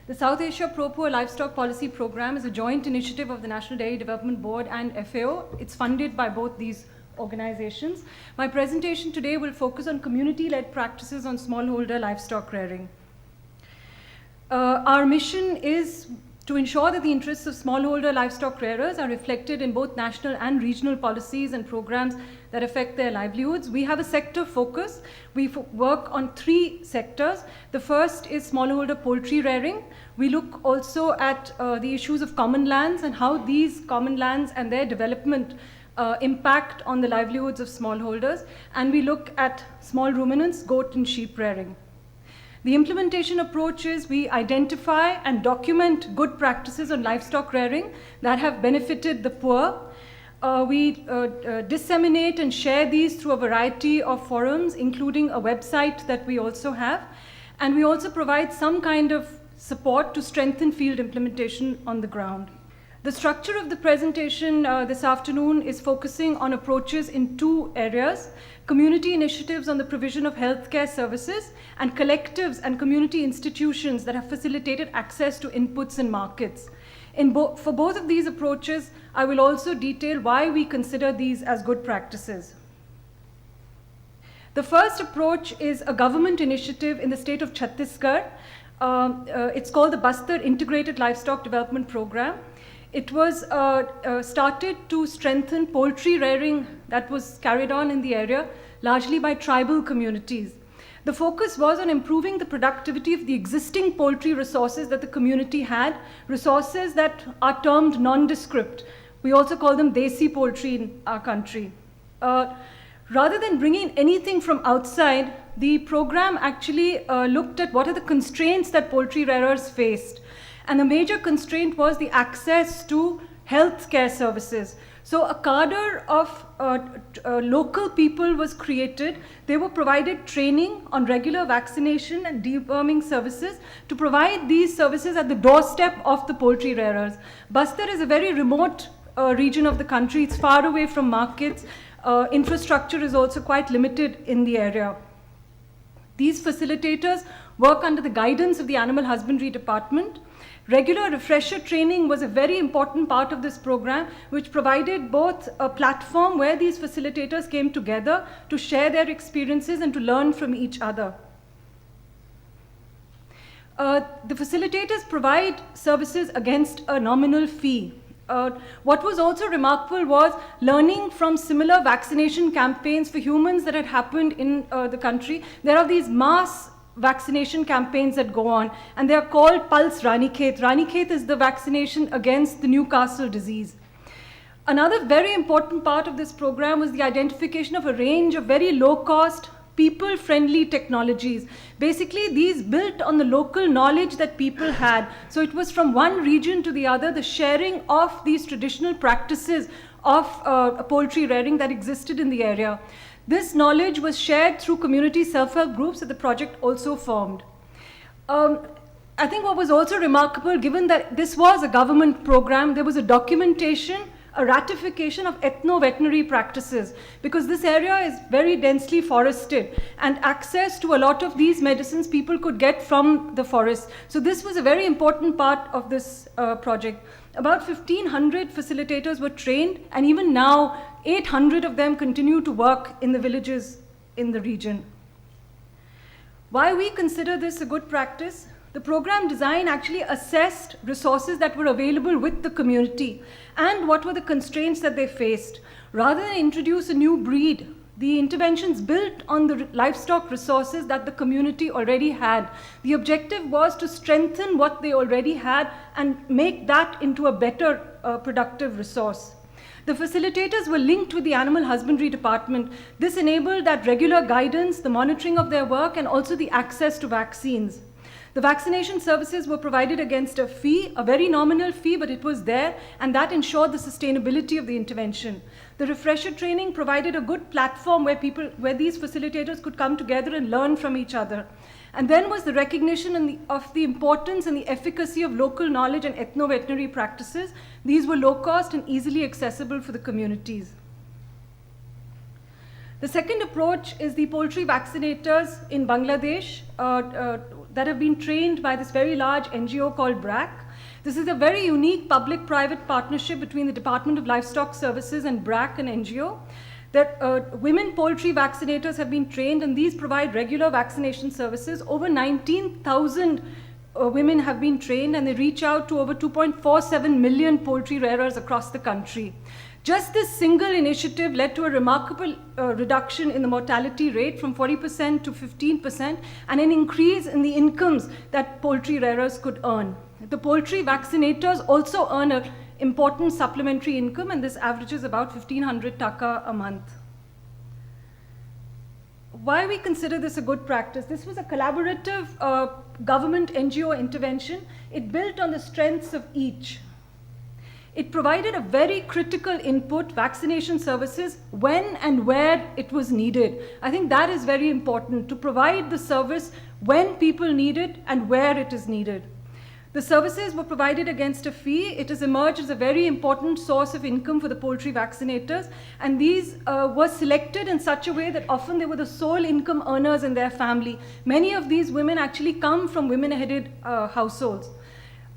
The South Asia Pro-Poor Livestock Policy Program is a joint initiative of the National Dairy Development Board and FAO. It's funded by both these organizations. My presentation today will focus on community-led practices on smallholder livestock rearing. Our mission is to ensure that the interests of smallholder livestock rearers are reflected in both national and regional policies and programs that affect their livelihoods. We have a sector focus. We work on 3 sectors. The first is smallholder poultry rearing. We look also at the issues of common lands and how these common lands and their development impact on the livelihoods of smallholders. And we look at small ruminants, goat and sheep rearing. The implementation approach is we identify and document good practices on livestock rearing that have benefited the poor. We disseminate and share these through a variety of forums, including a website that we also have. And we also provide some kind of support to strengthen field implementation on the ground. The structure of the presentation this afternoon is focusing on approaches in 2 areas: community initiatives on the provision of healthcare services, and collectives and community institutions that have facilitated access to inputs and markets. For both of these approaches, I will also detail why we consider these as good practices. The first approach is a government initiative in the state of Chhattisgarh. It's called the Bastar Integrated Livestock Development Program. It was started to strengthen poultry rearing that was carried on in the area, largely by tribal communities. The focus was on improving the productivity of the existing poultry resources that the community had, resources that are termed nondescript. We also call them desi poultry in our country. Rather than bringing anything from outside, the program actually looked at what are the constraints that poultry rearers faced. And the major constraint was the access to health care services. So a cadre of local people was created. They were provided training on regular vaccination and deworming services to provide these services at the doorstep of the poultry rearers. Bastar is a very remote region of the country. It's far away from markets. Infrastructure is also quite limited in the area. These facilitators work under the guidance of the Animal Husbandry Department. Regular refresher training was a very important part of this program, which provided both a platform where these facilitators came together to share their experiences and to learn from each other. The facilitators provide services against a nominal fee. What was also remarkable was learning from similar vaccination campaigns for humans that had happened in the country. There are these mass vaccination campaigns that go on, and they are called Pulse Ranikhet. Ranikhet is the vaccination against the Newcastle disease. Another very important part of this program was the identification of a range of very low-cost, people-friendly technologies. Basically, these built on the local knowledge that people had. So it was from one region to the other, the sharing of these traditional practices of poultry rearing that existed in the area. This knowledge was shared through community self-help groups that the project also formed. I think what was also remarkable, given that this was a government program, there was a documentation, a ratification of ethno-veterinary practices, because this area is very densely forested, and access to a lot of these medicines people could get from the forest. So this was a very important part of this project. About 1,500 facilitators were trained, and even now, 800 of them continue to work in the villages in the region. Why we consider this a good practice? The program design actually assessed resources that were available with the community and what were the constraints that they faced. Rather than introduce a new breed, the interventions built on the livestock resources that the community already had. The objective was to strengthen what they already had and make that into a better productive resource. The facilitators were linked with the Animal Husbandry Department. This enabled that regular guidance, the monitoring of their work, and also the access to vaccines. The vaccination services were provided against a fee, a very nominal fee, but it was there, and that ensured the sustainability of the intervention. The refresher training provided a good platform where these facilitators could come together and learn from each other. And then was the recognition of the importance and the efficacy of local knowledge and ethno-veterinary practices. These were low cost and easily accessible for the communities. The second approach is the poultry vaccinators in Bangladesh. that have been trained by this very large NGO called BRAC. This is a very unique public-private partnership between the Department of Livestock Services and BRAC, an NGO. That women poultry vaccinators have been trained, and these provide regular vaccination services. Over 19,000 women have been trained, and they reach out to over 2.47 million poultry rearers across the country. Just this single initiative led to a remarkable reduction in the mortality rate from 40% to 15%, and an increase in the incomes that poultry rearers could earn. The poultry vaccinators also earn an important supplementary income, and this averages about 1,500 taka a month. Why we consider this a good practice? This was a collaborative government NGO intervention. It built on the strengths of each. It provided a very critical input, vaccination services, when and where it was needed. I think that is very important, to provide the service when people need it and where it is needed. The services were provided against a fee. It has emerged as a very important source of income for the poultry vaccinators, and these were selected in such a way that often they were the sole income earners in their family. Many of these women actually come from women-headed households.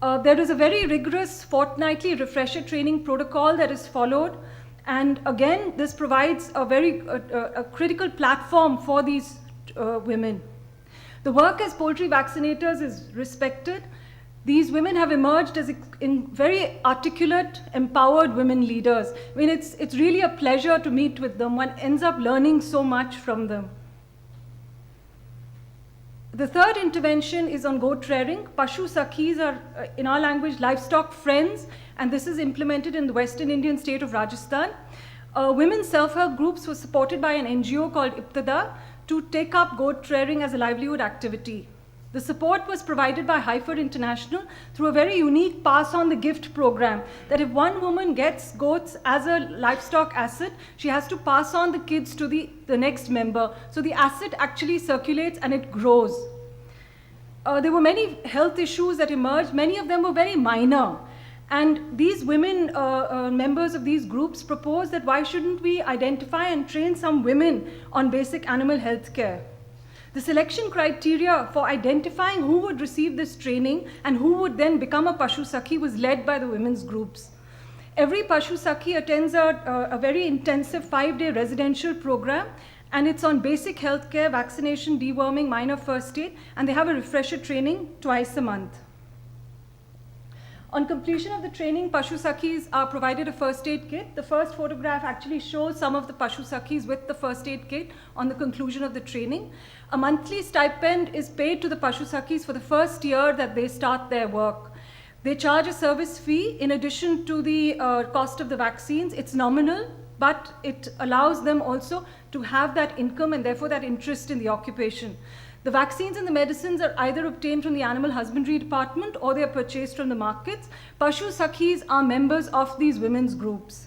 There is a very rigorous fortnightly refresher training protocol that is followed, and again, this provides a very critical platform for these women. The work as poultry vaccinators is respected. These women have emerged as in very articulate, empowered women leaders. I mean, it's really a pleasure to meet with them. One ends up learning so much from them. The third intervention is on goat rearing. Pashu Sakhis are, in our language, livestock friends, and this is implemented in the Western Indian state of Rajasthan. Women's self-help groups were supported by an NGO called Ibtada to take up goat rearing as a livelihood activity. The support was provided by Heifer International through a very unique pass on the gift program, that if one woman gets goats as a livestock asset, she has to pass on the kids to the next member. So the asset actually circulates and it grows. There were many health issues that emerged. Many of them were very minor. And these women, members of these groups, proposed that why shouldn't we identify and train some women on basic animal health care? The selection criteria for identifying who would receive this training and who would then become a Pashu Sakhi was led by the women's groups. Every Pashu Sakhi attends a very intensive 5-day residential program, and it's on basic health care, vaccination, deworming, minor first aid, and they have a refresher training twice a month. On completion of the training, Pashu Sakhis are provided a first aid kit. The first photograph actually shows some of the Pashu Sakhis with the first aid kit on the conclusion of the training. A monthly stipend is paid to the Pashu Sakhis for the first year that they start their work. They charge a service fee in addition to the cost of the vaccines. It's nominal, but it allows them also to have that income and therefore that interest in the occupation. The vaccines and the medicines are either obtained from the animal husbandry department or they are purchased from the markets. Pashu Sakhis are members of these women's groups.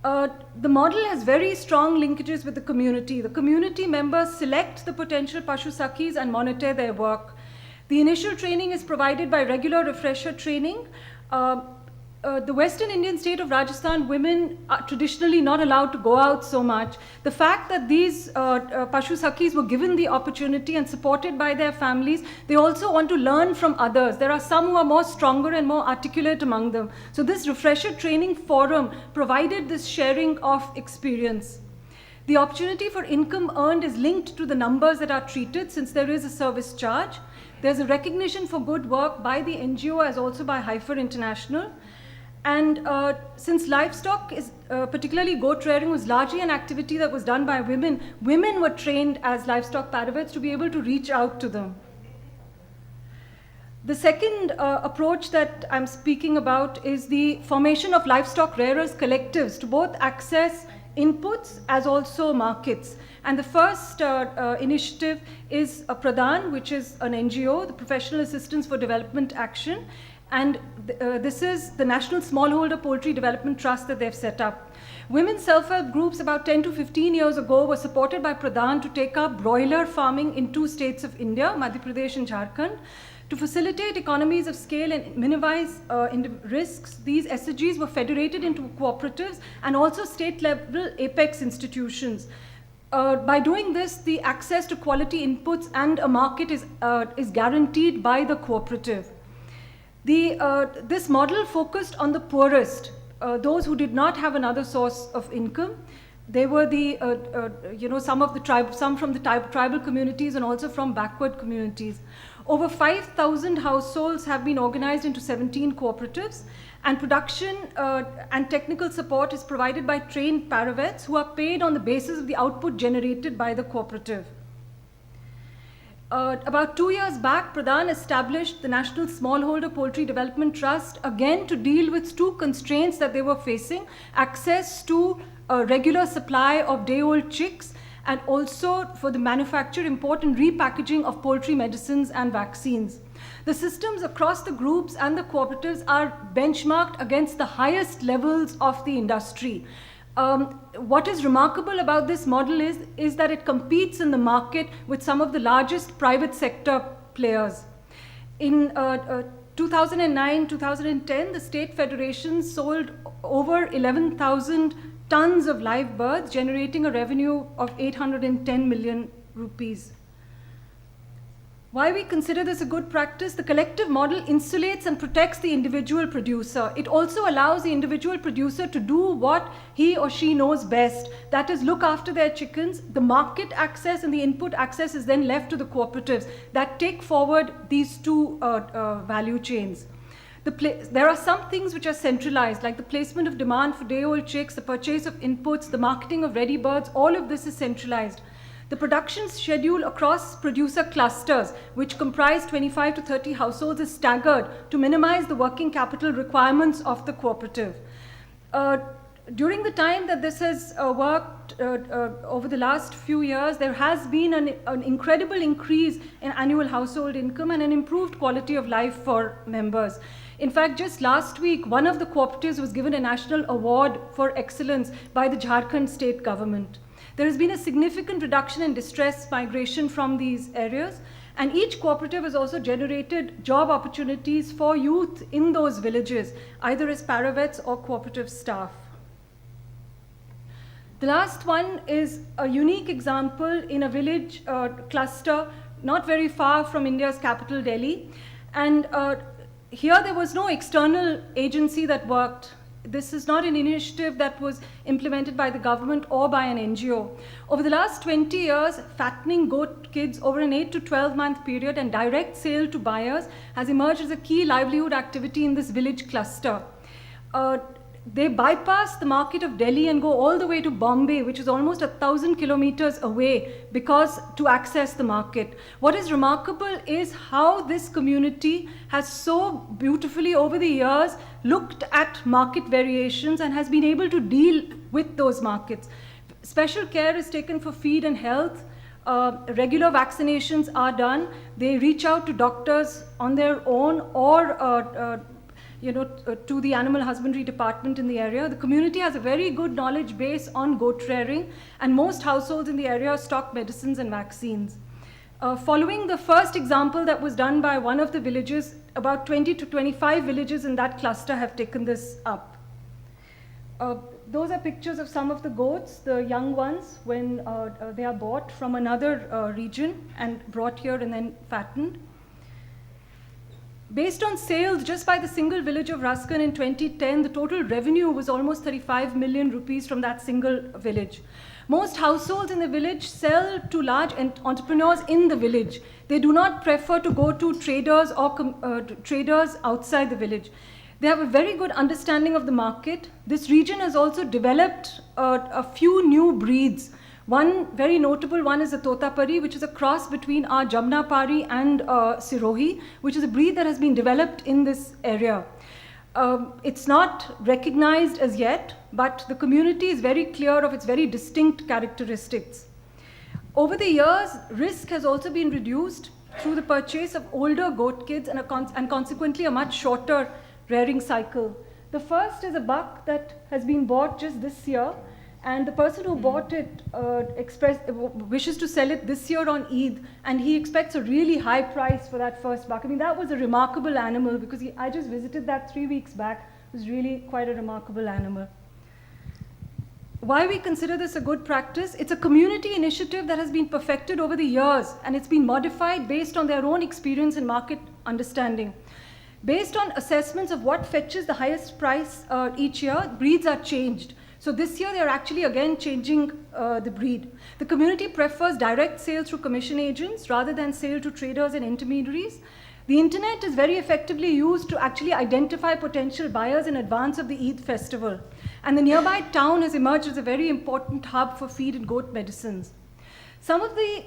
The model has very strong linkages with the community. The community members select the potential Pashu Sakhis and monitor their work. The initial training is provided by regular refresher training. The Western Indian state of Rajasthan, women are traditionally not allowed to go out so much. The fact that these Pashu Sakhis were given the opportunity and supported by their families, they also want to learn from others. There are some who are more stronger and more articulate among them. So this refresher training forum provided this sharing of experience. The opportunity for income earned is linked to the numbers that are treated, since there is a service charge. There's a recognition for good work by the NGO as also by Heifer International. And since livestock, particularly goat rearing, was largely an activity that was done by women, women were trained as livestock paravets to be able to reach out to them. The second approach that I'm speaking about is the formation of livestock rearers collectives to both access inputs as also markets. And the first initiative is Pradhan, which is an NGO, the Professional Assistance for Development Action. And this is the National Smallholder Poultry Development Trust that they've set up. Women's self-help groups about 10 to 15 years ago were supported by Pradhan to take up broiler farming in 2 states of India, Madhya Pradesh and Jharkhand. To facilitate economies of scale and minimize risks, these SHGs were federated into cooperatives and also state-level apex institutions. By doing this, the access to quality inputs and a market is guaranteed by the cooperative. This model focused on the poorest, those who did not have another source of income. They were some from the tribal communities and also from backward communities. Over 5,000 households have been organized into 17 cooperatives, and production and technical support is provided by trained paravets who are paid on the basis of the output generated by the cooperative. About 2 years back, Pradhan established the National Smallholder Poultry Development Trust, again to deal with two constraints that they were facing: access to a regular supply of day-old chicks, and also for the manufacture, import, and repackaging of poultry medicines and vaccines. The systems across the groups and the cooperatives are benchmarked against the highest levels of the industry. What is remarkable about this model is that it competes in the market with some of the largest private sector players. In 2009-2010, the state federations sold over 11,000 tons of live birds, generating a revenue of 810 million rupees. Why we consider this a good practice? The collective model insulates and protects the individual producer. It also allows the individual producer to do what he or she knows best, that is, look after their chickens. The market access and the input access is then left to the cooperatives that take forward these two value chains. There are some things which are centralized, like the placement of demand for day-old chicks, the purchase of inputs, the marketing of ready birds. All of this is centralized. The production schedule across producer clusters, which comprise 25 to 30 households, is staggered to minimize the working capital requirements of the cooperative. During the time that this has worked over the last few years, there has been an incredible increase in annual household income and an improved quality of life for members. In fact, just last week, one of the cooperatives was given a national award for excellence by the Jharkhand state government. There has been a significant reduction in distress migration from these areas, and each cooperative has also generated job opportunities for youth in those villages, either as paravets or cooperative staff. The last one is a unique example in a village cluster not very far from India's capital, Delhi. And here there was no external agency that worked. This is not an initiative that was implemented by the government or by an NGO. Over the last 20 years, fattening goat kids over an 8 to 12-month period and direct sale to buyers has emerged as a key livelihood activity in this village cluster. They bypass the market of Delhi and go all the way to Bombay, which is almost 1,000 kilometers away, to access the market. What is remarkable is how this community has so beautifully over the years looked at market variations and has been able to deal with those markets. Special care is taken for feed and health. Regular vaccinations are done. They reach out to doctors on their own or to the animal husbandry department in the area. The community has a very good knowledge base on goat rearing, and most households in the area stock medicines and vaccines. Following the first example that was done by one of the villages, about 20 to 25 villages in that cluster have taken this up. Those are pictures of some of the goats, the young ones, when they are bought from another region and brought here and then fattened. Based on sales just by the single village of Raskan in 2010, the total revenue was almost 35 million rupees from that single village. Most households in the village sell to large entrepreneurs in the village. They do not prefer to go to traders or traders outside the village. They have a very good understanding of the market. This region has also developed a few new breeds. One very notable one is the Totapari, which is a cross between our Jamnapari and Sirohi, which is a breed that has been developed in this area. It's not recognized as yet, but the community is very clear of its very distinct characteristics. Over the years, risk has also been reduced through the purchase of older goat kids and consequently a much shorter rearing cycle. The first is a buck that has been bought just this year, and the person who bought it wishes to sell it this year on Eid, and he expects a really high price for that first buck. I mean, that was a remarkable animal because I just visited that 3 weeks back. It was really quite a remarkable animal. why we consider this a good practice, it's a community initiative that has been perfected over the years, and it's been modified based on their own experience and market understanding. Based on assessments of what fetches the highest price each year, breeds are changed. So this year they're actually again changing the breed. The community prefers direct sale through commission agents rather than sale to traders and intermediaries. The internet is very effectively used to actually identify potential buyers in advance of the Eid festival. And the nearby town has emerged as a very important hub for feed and goat medicines. Some of the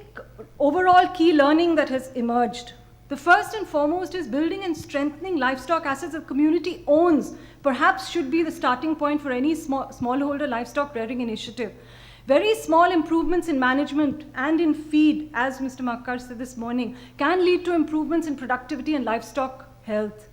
overall key learning that has emerged. The first and foremost is building and strengthening livestock assets that the community owns, perhaps should be the starting point for any smallholder livestock rearing initiative. Very small improvements in management and in feed, as Mr. Makkar said this morning, can lead to improvements in productivity and livestock health.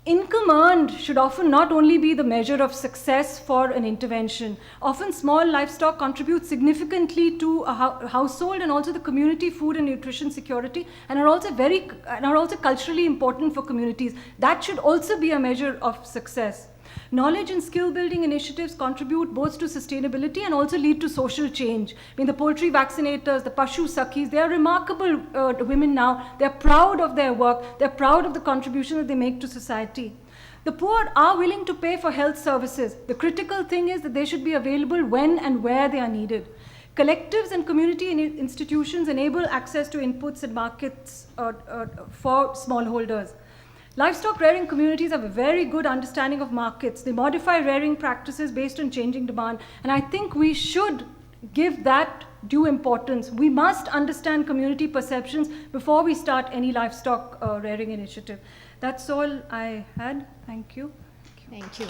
Income earned should often not only be the measure of success for an intervention. Often small livestock contribute significantly to a household and also the community food and nutrition security, and are also culturally important for communities. That should also be a measure of success. Knowledge and skill building initiatives contribute both to sustainability and also lead to social change. I mean, the poultry vaccinators, the Pashu Sakhis, they are remarkable women now. They're proud of their work. They're proud of the contribution that they make to society. The poor are willing to pay for health services. The critical thing is that they should be available when and where they are needed. Collectives and community institutions enable access to inputs and markets for smallholders. Livestock rearing communities have a very good understanding of markets. They modify rearing practices based on changing demand, and I think we should give that due importance. We must understand community perceptions before we start any livestock rearing initiative. That's all I had. Thank you. Thank you.